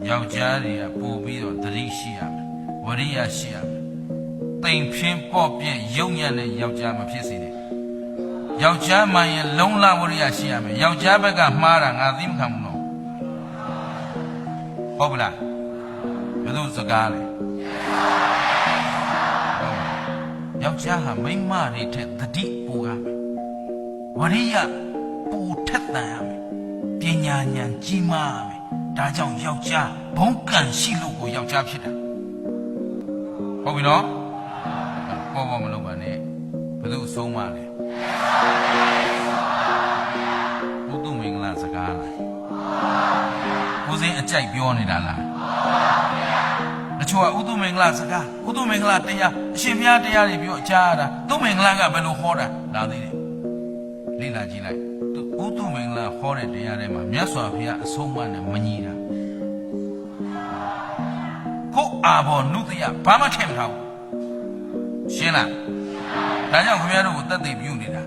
ယောက်ျားတွေကပို့ပြီးတော့သတိရှိရမယ်ဝရိယရှိရမယ်တိမ်ဖြင်းပေါ့ပြည့်ယုံညံ့တဲ့ယောက်ျားမဖြစ်စေနဲ့ယောက်ျားမှရင်လုံလဝရိယရှိရမယ်ယောက်ျားဘက်ကမှားတာငါသိမခံဘူးနော်ဟုတ်ပလားဘယ်လိုစကားလဲယောက်ျားဟာမိန်းမတွေထက်သတိပိုရမယ်ဝရိယပိုထက်သန်ရမယ်ပညာဉာဏ်ကြီးမားရမယ်ဒါကြောင့်ယောက်ျားဘုံကံရှိလို့ကိုယောက်ျားဖြစ်တာဟုတ်ပြီနော်ပေါ်မလုပ်ပါနဲ့ဘယ်သူအဆုံးမလဲဘုသူမင်္ဂလာစကားလားကိုစင်းအကြိုက်ပြောနေတာလားတချို့ကဥတုမင်္ဂလာစကားဥတုမင်္ဂလာတရားအရှင်ဘုရားတရားတွေပြောကြားရတာသူမင်္ဂလာကဘယ်လိုဟောတာလာသေးတယ်လေ့လာကြည့်လိုက်သူဥတုမင်္ဂလာဟောတဲ့တရားတွေမှာမြတ်စွာဘုရားအဆုံးအမနဲ့မညီတာကိုအာဘောနုတယဘာမှထင်မထားဘူးရှင်းလားဒါကြောင့်ခင်ဗျားတို့ကိုတတ်သိပြုနေတာ